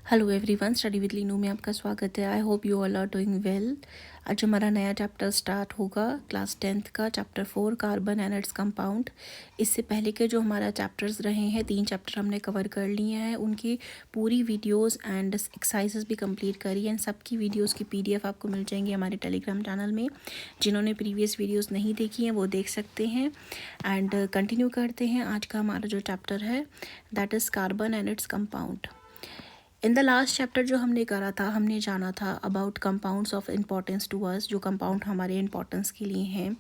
Hello everyone, study with Linu में आपका स्वागत है। I hope you all are doing well. आज हमारा नया चैप्टर स्टार्ट होगा क्लास 10th का, chapter 4 carbon and its compound. इससे पहले के जो हमारा चैप्टर्स रहे हैं, 3 चैप्टर हमने कवर कर लिए हैं, उनकी पूरी वीडियोस एंड एक्सरसाइजेस भी कंप्लीट करी हैं। सबकी वीडियोस की PDF आपको मिल जाएंगी हमारे टेलीग्राम चैनल में। जिन्होंने प्रीवियस वीडियोज़ नहीं देखी हैं वो देख सकते हैं। एंड कंटिन्यू करते हैं। आज का हमारा जो चैप्टर है that is carbon and its compound. In the last chapter जो हमने करा था, हमने जाना था about compounds of importance to us, जो कंपाउंड हमारे इम्पोर्टेंस के लिए हैं।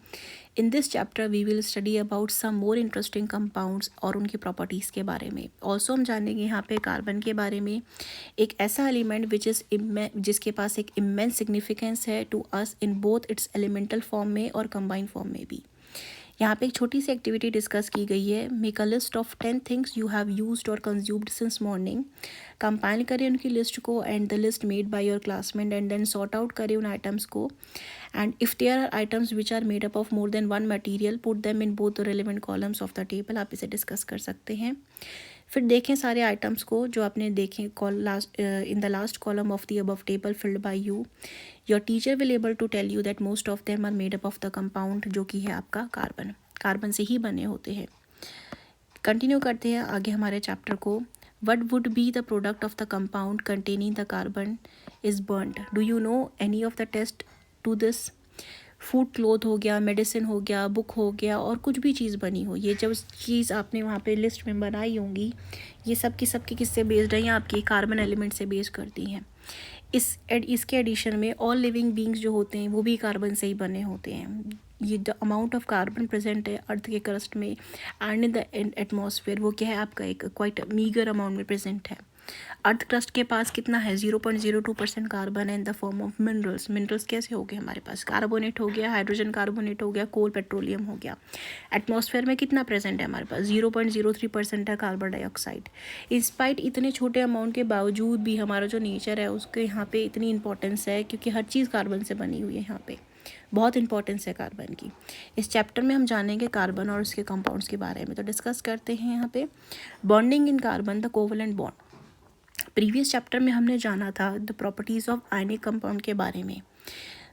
In this chapter we will study about some more interesting compounds और उनकी प्रॉपर्टीज़ के बारे में। ऑल्सो हम जानेंगे यहाँ पे कार्बन के बारे में, एक ऐसा एलिमेंट विच इज़ जिसके पास एक इमेंस सिग्निफिकेंस है to us in both its elemental form में और कंबाइंड फॉर्म में भी। यहाँ पे एक छोटी सी एक्टिविटी डिस्कस की गई है। Make a list of 10 things you have used और कंज्यूम्ड सिंस मॉर्निंग। कंपाइल करें उनकी लिस्ट को and the list made by your classmate and then sort out करें उन आइटम्स को। And if there are items which are made up of more than one material, put them in both the relevant columns of the table. आप इसे discuss कर सकते हैं। फिर देखें सारे आइटम्स को जो आपने देखें in the last column of the above table filled by you. Your teacher will able to tell you that most of them are made up of the compound, जो कि है आपका कार्बन। कार्बन से ही बने होते हैं। कंटिन्यू करते हैं आगे हमारे चैप्टर को। What would be the product of the compound containing the carbon is burned. Do you know any of the test to this. Food cloth हो गया, मेडिसिन हो गया, बुक हो गया, और कुछ भी चीज़ बनी हो, ये जो चीज़ आपने वहाँ पे लिस्ट में बनाई होंगी, ये सब की सबकी किससे बेस्ड है, आपकी कार्बन एलिमेंट से बेस करती हैं। इसके एडिशन में ऑल लिविंग बींग्स जो होते हैं वो भी कार्बन से ही बने होते हैं। ये the amount of carbon present है अर्थ के क्रस्ट में एंड इन द एटमॉस्फेयर, वो क्या है आपका एक क्वाइट मीगर अमाउंट में प्रेजेंट है। अर्थ क्रस्ट के पास कितना है 0.02% कार्बन है in the form of minerals. Minerals कैसे हो गए हमारे पास, कार्बोनेट हो गया, हाइड्रोजन कार्बोनेट हो गया, कोल पेट्रोलियम हो गया। एटमॉस्फेयर में कितना प्रेजेंट है हमारे पास 0.03% है कार्बन डाइऑक्साइड। इंस्पाइट इतने छोटे अमाउंट के बावजूद भी हमारा जो नेचर है उसके यहाँ पे इतनी इंपॉर्टेंस है, क्योंकि हर चीज़ कार्बन से बनी हुई है। यहाँ पे बहुत इंपॉर्टेंस है कार्बन की। इस चैप्टर में हम जानेंगे कार्बन और उसके कंपाउंड्स के बारे में। तो डिस्कस करते हैं यहाँ पे bonding in carbon, the covalent bond. Previous chapter में हमने जाना था the properties of ionic compound के बारे में।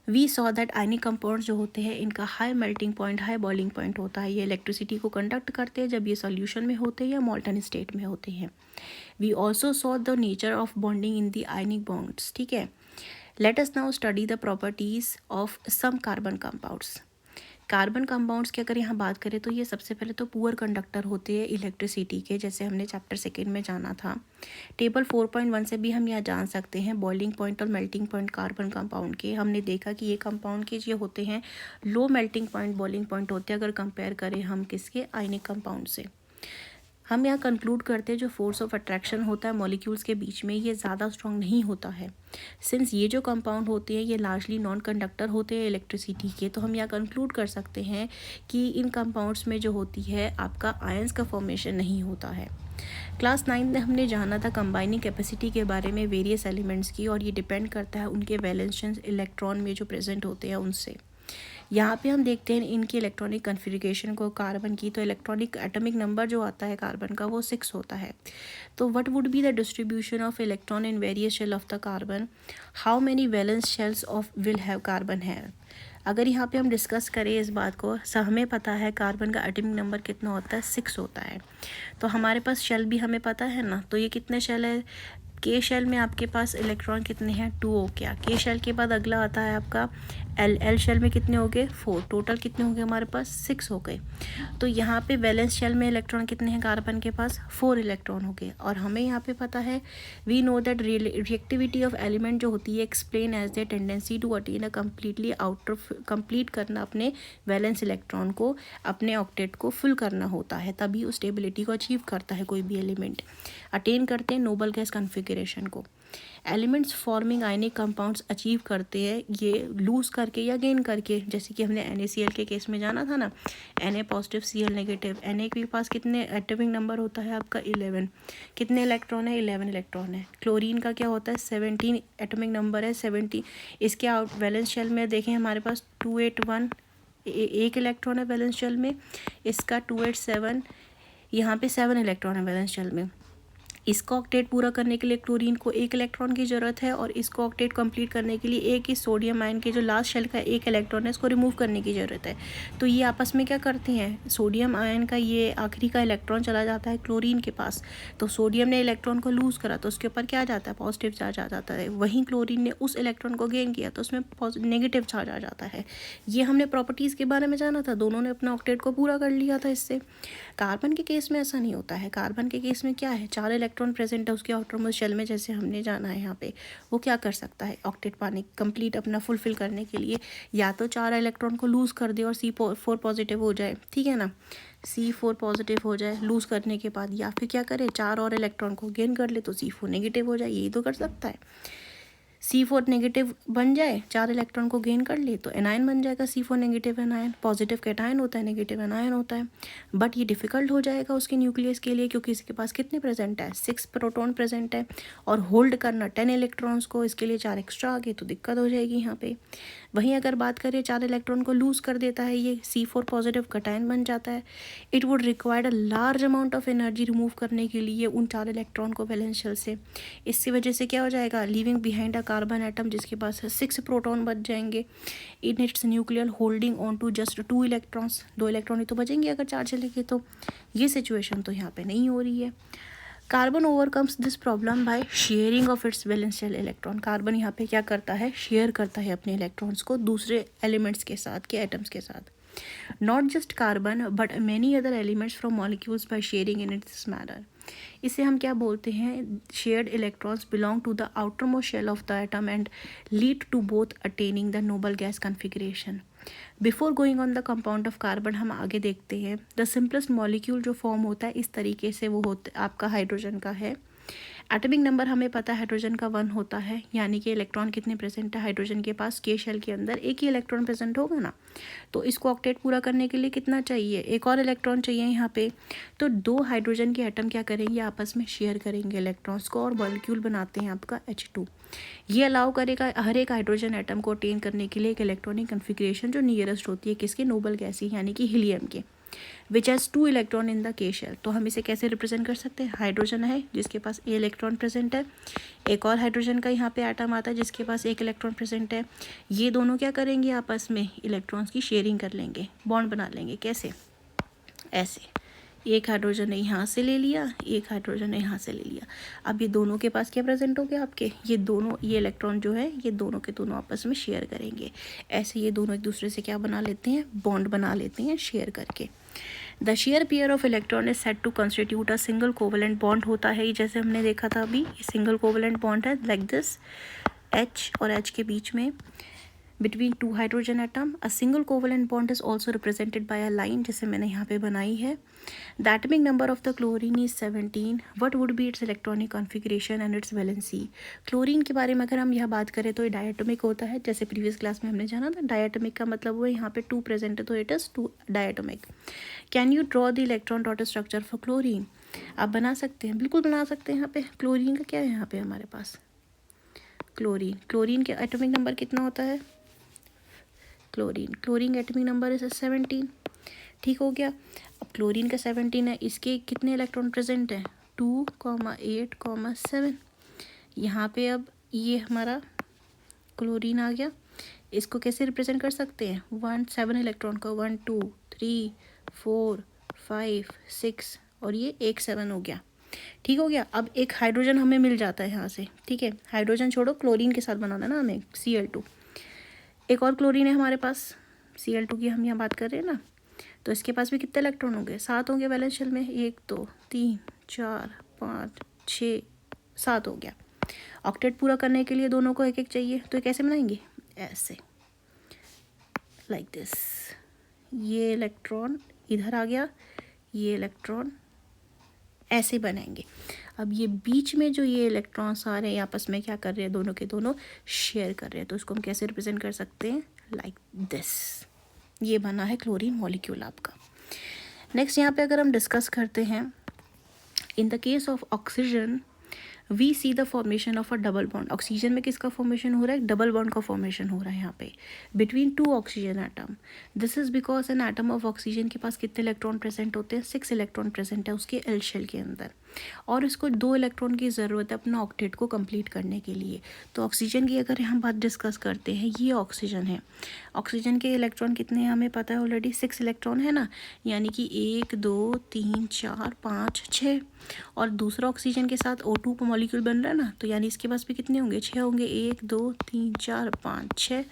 We saw that ionic compound जो होते हैं इनका high melting point, high boiling point होता है। ये इलेक्ट्रिसिटी को कंडक्ट करते हैं जब ये सॉल्यूशन में होते हैं या मॉल्टन स्टेट में होते हैं। We also saw the nature of bonding in the ionic bonds. ठीक है, let us now study the properties of some carbon compounds. Carbon compounds की अगर यहाँ बात करें तो ये सबसे पहले तो पुअर कंडक्टर होते हैं इलेक्ट्रिसिटी के, जैसे हमने चैप्टर 2 में जाना था। टेबल 4.1 से भी हम यह जान सकते हैं बॉइलिंग पॉइंट और मेल्टिंग पॉइंट कार्बन कंपाउंड के। हमने देखा कि ये कंपाउंड के जो होते हैं लो मेल्टिंग पॉइंट, बॉइलिंग पॉइंट होते हैं अगर कंपेयर करें हम किसके, आयनिक कंपाउंड से। हम यहाँ कंक्लूड करते हैं जो फोर्स ऑफ अट्रैक्शन होता है मॉलिक्यूल्स के बीच में, ये ज़्यादा स्ट्रॉन्ग नहीं होता है। सिंस ये जो कंपाउंड होते हैं ये लार्जली नॉन कंडक्टर होते हैं इलेक्ट्रिसिटी के, तो हम यहाँ कंक्लूड कर सकते हैं कि इन कंपाउंड्स में जो होती है आपका आयंस का फॉर्मेशन नहीं होता है। क्लास 9 में हमने जाना था कंबाइनिंग कैपेसिटी के बारे में वेरियस एलिमेंट्स की, और ये डिपेंड करता है उनके वैलेंस इलेक्ट्रॉन में जो प्रेजेंट होते हैं उनसे। यहाँ पे हम देखते हैं इनकी इलेक्ट्रॉनिक कन्फिगरेशन को कार्बन की, तो इलेक्ट्रॉनिक एटॉमिक नंबर जो आता है कार्बन का वो 6 होता है। तो what would be the distribution of electron in various shell of the carbon, how many valence shells of will have carbon है। अगर यहाँ पे हम डिस्कस करें इस बात को, हमें पता है कार्बन का एटॉमिक नंबर कितना होता है, 6 होता है। तो हमारे पास शेल भी हमें पता है ना, तो ये कितने शेल है, के शेल में आपके पास इलेक्ट्रॉन कितने हैं 2 हो गया। के शेल के बाद अगला आता है आपका एल शेल में कितने हो गए 4, टोटल कितने हो गए हमारे पास 6 हो गए। तो यहाँ पे वैलेंस शेल में इलेक्ट्रॉन कितने हैं कार्बन के पास 4 इलेक्ट्रॉन हो गए। और हमें यहाँ पे पता है we know that reactivity of element जो होती है explain as the tendency to attain a completely outer, complete करना अपने वैलेंस इलेक्ट्रॉन को, अपने ऑक्टेट को फुल करना होता है, तभी उस स्टेबिलिटी को अचीव करता है कोई भी एलिमेंट। अटेन करते हैं नोबल गैस कॉन्फ़िगरेशन को। Elements forming ionic compounds achieve करते हैं ये लूज़ करके या गेन करके, जैसे कि हमने NaCl के केस में जाना था ना, Na positive Cl negative. Na के पास कितने एटॉमिक नंबर होता है आपका 11, कितने इलेक्ट्रॉन है 11 इलेक्ट्रॉन है। क्लोरीन का क्या होता है 17 एटॉमिक नंबर है 17। इसके आउट वैलेंस शेल में देखें हमारे पास 281 एक इलेक्ट्रॉन है वैलेंस शेल में, इसका 287, यहाँ पे 7 इलेक्ट्रॉन है वैलेंस शेल में। इसका ऑक्टेट पूरा करने के लिए क्लोरीन को एक इलेक्ट्रॉन की ज़रूरत है और इसको ऑक्टेट कंप्लीट करने के लिए एक ही सोडियम आयन के जो लास्ट शेल का एक इलेक्ट्रॉन है इसको रिमूव करने की ज़रूरत है। तो ये आपस में क्या करते हैं, सोडियम आयन का ये आखिरी का इलेक्ट्रॉन चला जाता है क्लोरीन के पास, तो सोडियम ने इलेक्ट्रॉन को लूज़ करा तो उसके ऊपर क्या आ जाता है, पॉजिटिव चार्ज आ जाता है। वहीं क्लोरीन ने उस इलेक्ट्रॉन को गेन किया तो उसमें नेगेटिव चार्ज आ जाता है। ये हमने प्रॉपर्टीज़ के बारे में जाना था, दोनों ने अपना ऑक्टेट को पूरा कर लिया था इससे। कार्बन के केस में ऐसा नहीं होता है। कार्बन के केस में क्या है, 4 इलेक्ट्रॉन प्रेजेंट है उसके आउटरमोस्ट शेल में, जैसे हमने जाना है यहाँ पे, वो क्या कर सकता है ऑक्टेट पाने कंप्लीट अपना फुलफिल करने के लिए, या तो 4 इलेक्ट्रॉन को लूज़ कर दे और C4 पॉजिटिव हो जाए, ठीक है ना, C4 पॉजिटिव हो जाए लूज़ करने के बाद, या फिर क्या करे 4 और इलेक्ट्रॉन को गेन कर ले तो C4 नेगेटिव हो जाए, यही तो कर सकता है। C4 नेगेटिव बन जाए, 4 इलेक्ट्रॉन को गेन कर ले तो एनायन बन जाएगा, C4 negative anion, positive cation होता है, नेगेटिव एनायन होता है। बट ये डिफ़िकल्ट हो जाएगा उसके न्यूक्लियस के लिए, क्योंकि इसके पास कितने प्रेजेंट है, 6 प्रोटॉन प्रेजेंट है, और होल्ड करना 10 इलेक्ट्रॉन्स को, इसके लिए 4 एक्स्ट्रा आ गए तो दिक्कत हो जाएगी यहाँ पे। वहीं अगर बात करें 4 इलेक्ट्रॉन को लूज़ कर देता है ये, C4 पॉजिटिव कैटायन बन जाता है। It would required a large amount of energy remove करने के लिए उन 4 इलेक्ट्रॉन को वैलेंस शेल से। इसकी वजह से क्या हो जाएगा, leaving behind a carbon atom जिसके पास 6 प्रोटॉन बच जाएंगे in its nuclear, holding on to just 2 electrons. 2 electron ही तो बचेंगे अगर 4 चलेंगे तो। ये सिचुएशन तो यहाँ पे नहीं हो रही है। Carbon overcomes this problem by sharing of its valence shell electron. Carbon यहाँ पे क्या करता है, शेयर करता है अपने इलेक्ट्रॉन्स को दूसरे एलिमेंट्स के साथ, के एटम्स के साथ। Not just carbon but many other elements from molecules by sharing in its manner. इसे हम क्या बोलते हैं, shared electrons belong to the outermost shell of the atom and lead to both attaining the noble gas configuration. Before going on the compound of carbon हम आगे देखते हैं। The simplest molecule जो फॉर्म होता है इस तरीके से वो होता आपका हाइड्रोजन का है। एटॉमिक नंबर हमें पता है हाइड्रोजन का 1 होता है, यानी कि इलेक्ट्रॉन कितने प्रेजेंट है हाइड्रोजन के पास, के शेल के अंदर एक ही इलेक्ट्रॉन प्रेजेंट होगा ना, तो इसको ऑक्टेट पूरा करने के लिए कितना चाहिए, एक और इलेक्ट्रॉन चाहिए यहाँ पे। तो 2 हाइड्रोजन के एटम क्या करेंगे, आपस में शेयर करेंगे इलेक्ट्रॉन्स को और मॉलिक्यूल बनाते हैं आपका H2। ये अलाउ करेगा हर एक हाइड्रोजन एटम को अटेन करने के लिए एक इलेक्ट्रॉनिक कन्फिग्रेशन जो नियरेस्ट होती है किसके, नोबल गैस यानी कि हीलियम के, which has 2 electron in the के शेल। तो हम इसे कैसे रिप्रेजेंट कर सकते हैं, हाइड्रोजन है जिसके पास ए इलेक्ट्रॉन प्रेजेंट है, एक और हाइड्रोजन का यहाँ पे एटम आता है जिसके पास 1 इलेक्ट्रॉन प्रेजेंट है। ये दोनों क्या करेंगे, आपस में इलेक्ट्रॉन्स की शेयरिंग कर लेंगे, बॉन्ड बना लेंगे। कैसे, ऐसे एक हाइड्रोजन ने यहाँ से ले लिया, एक हाइड्रोजन ने यहाँ से ले लिया। अब ये दोनों के पास क्या प्रेजेंट हो गया आपके, ये दोनों, ये इलेक्ट्रॉन जो है ये दोनों के दोनों आपस में शेयर करेंगे। ऐसे ये दोनों एक दूसरे से क्या बना लेते हैं, बॉन्ड बना लेते हैं शेयर करके। The share pair of electron is set to constitute a single covalent bond होता है, जैसे हमने देखा था अभी, ये सिंगल कोवेलेंट बॉन्ड है लाइक दिस, H और H के बीच में between 2 hydrogen atom. A single covalent bond is also represented by a line जैसे मैंने यहाँ पे बनाई है। The atomic number of the chlorine is 17. What would be its electronic configuration and its valency? Chlorine के बारे में अगर हम यह बात करें तो ये डायटोमिक होता है, जैसे प्रीवियस क्लास में हमने जाना था। डायटोमिक का मतलब वो यहाँ पे 2 प्रेजेंट है तो it is 2 diatomic. Can you draw the electron dot structure for chlorine? आप बना सकते हैं, बिल्कुल बना सकते हैं। यहाँ पे क्लोरीन का क्या है, यहाँ पे हमारे पास क्लोरीन के एटॉमिक नंबर कितना होता है, क्लोरीन एटॉमिक नंबर इज 17। ठीक हो गया। अब क्लोरीन का 17 है, इसके कितने इलेक्ट्रॉन प्रेजेंट हैं, 2, 8, 7। यहाँ पे अब ये हमारा क्लोरीन आ गया। इसको कैसे रिप्रेजेंट कर सकते हैं, 7 इलेक्ट्रॉन का, 1, 2, 3, 4, 5, 6 और ये एक 7 हो गया। ठीक हो गया। अब एक हाइड्रोजन हमें मिल जाता है यहाँ से, ठीक है, हाइड्रोजन छोड़ो, क्लोरीन के साथ बनाना ना हमें, Cl2। एक और क्लोरीन है हमारे पास, Cl2 की हम यहाँ बात कर रहे हैं ना, तो इसके पास भी कितने इलेक्ट्रॉन होंगे, 7 होंगे वैलेंस शेल में, 1, 2, 3, 4, 5, 6, 7 हो गया। ऑक्टेट पूरा करने के लिए दोनों को एक एक चाहिए, तो कैसे बनाएंगे, ऐसे लाइक दिस। ये इलेक्ट्रॉन इधर आ गया, ये इलेक्ट्रॉन ऐसे बनाएंगे। अब ये बीच में जो ये इलेक्ट्रॉन्स आ रहे हैं आपस में क्या कर रहे हैं, दोनों के दोनों शेयर कर रहे हैं, तो इसको हम कैसे रिप्रेजेंट कर सकते हैं, लाइक दिस। ये बना है क्लोरीन मॉलिक्यूल आपका। नेक्स्ट यहाँ पे अगर हम डिस्कस करते हैं, in the case of oxygen we see the formation of a double bond. Oxygen में किसका फॉर्मेशन हो रहा है? डबल बॉन्ड का फॉर्मेशन हो रहा है यहाँ पे between two oxygen atom. This is because an atom of oxygen के पास कितने इलेक्ट्रॉन प्रेजेंट होते हैं? 6 इलेक्ट्रॉन प्रेजेंट है उसके एल शेल के अंदर, और इसको 2 इलेक्ट्रॉन की ज़रूरत है अपना ऑक्टेट को कंप्लीट करने के लिए। तो ऑक्सीजन की अगर हम बात डिस्कस करते हैं, ये ऑक्सीजन है, ऑक्सीजन के इलेक्ट्रॉन कितने हैं हमें पता है ऑलरेडी, 6 इलेक्ट्रॉन है ना, यानी कि 1 2 3 4 5 6। और दूसरा ऑक्सीजन के साथ O2 मॉलिक्यूल बन रहा है ना, तो यानी इसके पास भी कितने होंगे? 6 होंगे, 1 2 3 4 5 6।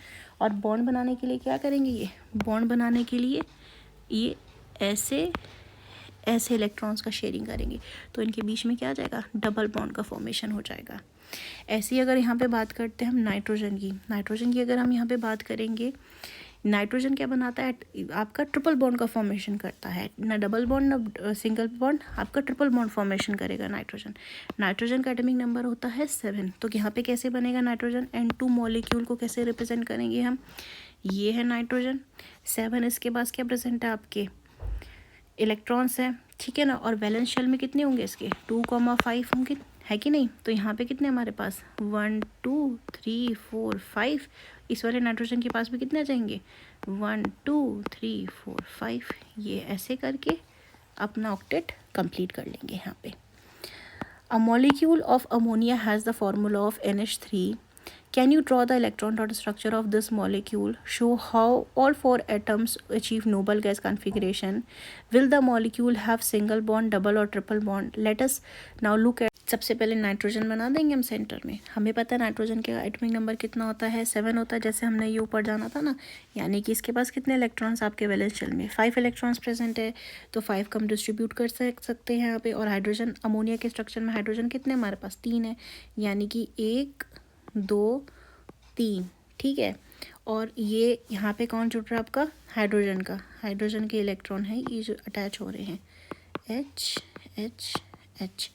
और बॉन्ड बनाने के लिए क्या करेंगे? ये बॉन्ड बनाने के लिए ये ऐसे इलेक्ट्रॉन्स का शेयरिंग करेंगे, तो इनके बीच में क्या आ जाएगा? डबल बॉन्ड का फॉर्मेशन हो जाएगा। ऐसी अगर यहाँ पे बात करते हैं हम नाइट्रोजन की अगर हम यहाँ पे बात करेंगे, नाइट्रोजन क्या बनाता है? आपका ट्रिपल बॉन्ड का फॉर्मेशन करता है, ना डबल बॉन्ड ना सिंगल बॉन्ड, आपका ट्रिपल बॉन्ड फॉर्मेशन करेगा नाइट्रोजन का एटॉमिक नंबर होता है 7। तो यहाँ पे कैसे बनेगा नाइट्रोजन? N2 मॉलिक्यूल को कैसे रिप्रेजेंट करेंगे हम? ये है नाइट्रोजन 7, इसके पास क्या प्रेजेंट है? आपके इलेक्ट्रॉन्स हैं, ठीक है ना। और वैलेंस शेल में कितने होंगे इसके? 2,5 होंगे, है कि नहीं? तो यहाँ पे कितने हमारे पास? 1 2 3 4 5। इस वाले नाइट्रोजन के पास भी कितने आ जाएंगे? 1 2 3 4 5। ये ऐसे करके अपना ऑक्टेट कंप्लीट कर लेंगे यहाँ पे। A molecule of ammonia has the formula of NH3। Can you draw the electron dot structure of this molecule? Show how all 4 atoms achieve noble gas configuration. Will the molecule have single bond, double or triple bond? Let us now look at, सबसे पहले nitrogen बना देंगे हम centre में। हमें पता है nitrogen का एटॉमिक नंबर कितना होता है? 7 होता है, जैसे हमने ये ऊपर जाना था ना, यानी कि इसके पास कितने इलेक्ट्रॉन्स आपके वैलेंस शेल में? 5 इलेक्ट्रॉन्स प्रेजेंट है, तो 5 कम डिस्ट्रीब्यूट कर सकते हैं यहाँ पे। और हाइड्रोजन, अमोनिया के स्ट्रक्चर में हाइड्रोजन कितने हमारे पास? 3 है, यानी कि 1 2 3, ठीक है। और ये यहाँ पे कौन जुड़ रहा है आपका? हाइड्रोजन के इलेक्ट्रॉन है ये जो अटैच हो रहे हैं, H।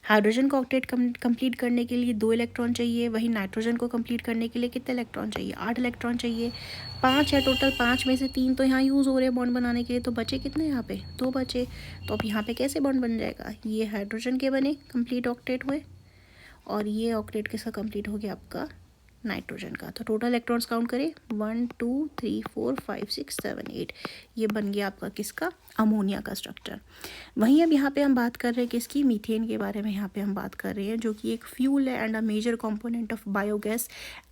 हाइड्रोजन को ऑक्टेट कंप्लीट करने के लिए 2 इलेक्ट्रॉन चाहिए, वही नाइट्रोजन को कंप्लीट करने के लिए कितने इलेक्ट्रॉन चाहिए? 8 इलेक्ट्रॉन चाहिए। 5 है टोटल, 5 में से 3 तो यहाँ यूज़ हो रहे हैं बॉन्ड बनाने के लिए, तो बचे कितने यहाँ पे? 2 बचे। तो अब यहाँ पे कैसे बॉन्ड बन जाएगा? ये हाइड्रोजन के बने, कंप्लीट ऑक्टेट हुए, और ये ऑक्टेट किसका कंप्लीट हो गया? आपका नाइट्रोजन का। तो टोटल इलेक्ट्रॉन्स काउंट करें, 1 2 3 4 5 6 7 8। ये बन गया आपका किसका? अमोनिया का स्ट्रक्चर। वहीं अब यहाँ पे हम बात कर रहे हैं किसकी? मीथेन के बारे में यहाँ पे हम बात कर रहे हैं, जो कि एक फ्यूल है and a major component of biogas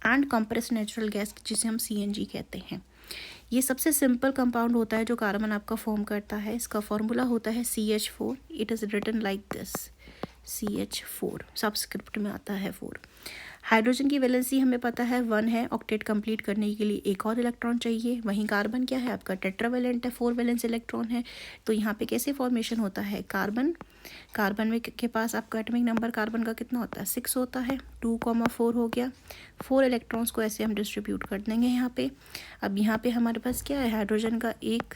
and compressed natural gas, जिसे हम CNG कहते हैं। ये सबसे सिंपल कंपाउंड होता है जो कार्बन आपका फॉर्म करता है। इसका फॉर्मूला होता है CH4। It is written like this, CH4, subscript में आता है 4। हाइड्रोजन की वैलेंसी हमें पता है 1 है, ऑक्टेट कंप्लीट करने के लिए एक और इलेक्ट्रॉन चाहिए। वहीं कार्बन क्या है आपका? टेट्रावेलेंट है, 4 वैलेंस इलेक्ट्रॉन है। तो यहाँ पे कैसे फॉर्मेशन होता है? कार्बन में के पास आपका एटॉमिक नंबर कार्बन का कितना होता है? 6 होता है, 2,4 हो गया। 4 इलेक्ट्रॉन्स को ऐसे हम डिस्ट्रीब्यूट कर देंगे यहाँ पे। अब यहाँ पे हमारे पास क्या है? हाइड्रोजन का एक,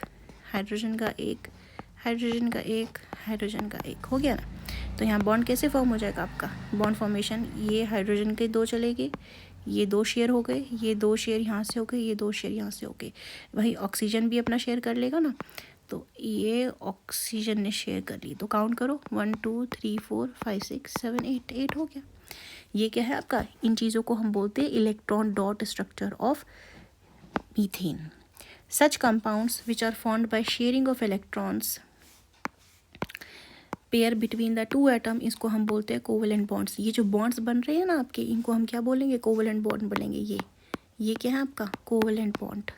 हाइड्रोजन का एक हो गया ना। तो यहाँ बॉन्ड कैसे फॉर्म हो जाएगा आपका? बॉन्ड फॉर्मेशन, ये हाइड्रोजन के 2 चले गए, ये 2 शेयर हो गए, ये 2 शेयर यहाँ से हो गए, ये 2 शेयर यहाँ से हो गए। वही ऑक्सीजन भी अपना शेयर कर लेगा ना, तो ये ऑक्सीजन ने शेयर कर ली। तो काउंट करो, 1 2 3 4 5 6 7 8, 8 हो गया। ये क्या है आपका? इन चीज़ों को हम बोलते हैं electron dot structure of methane. Such compounds which are formed by sharing of electrons pair between the 2 atom, इसको हम बोलते हैं कोवेलेंट बॉन्ड्स। ये जो बॉन्ड्स बन रहे हैं ना आपके, इनको हम क्या बोलेंगे? कोवेलेंट बॉन्ड बोलेंगे। ये क्या है आपका? Covalent bond.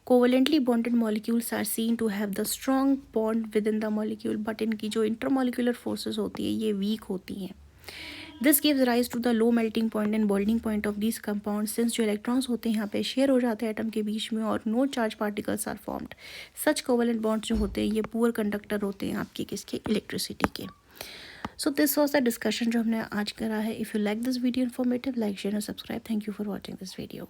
Covalently bonded molecules are seen to have the strong bond within the molecule, but इनकी जो इंटरमॉलिक्यूलर फोर्सेस होती है ये वीक होती हैं। This gives rise to the low melting point and boiling point of this compound, since जो इलेक्ट्रॉन्स होते हैं यहाँ पे शेयर हो जाते हैं एटम के बीच में और no charge particles are formed. Such covalent bonds जो होते हैं ये पुअर कंडक्टर होते हैं आपके किसके? इलेक्ट्रिसिटी के। So this was the discussion जो हमने आज करा है। If you like this video informative, like share और subscribe. Thank you for watching this video.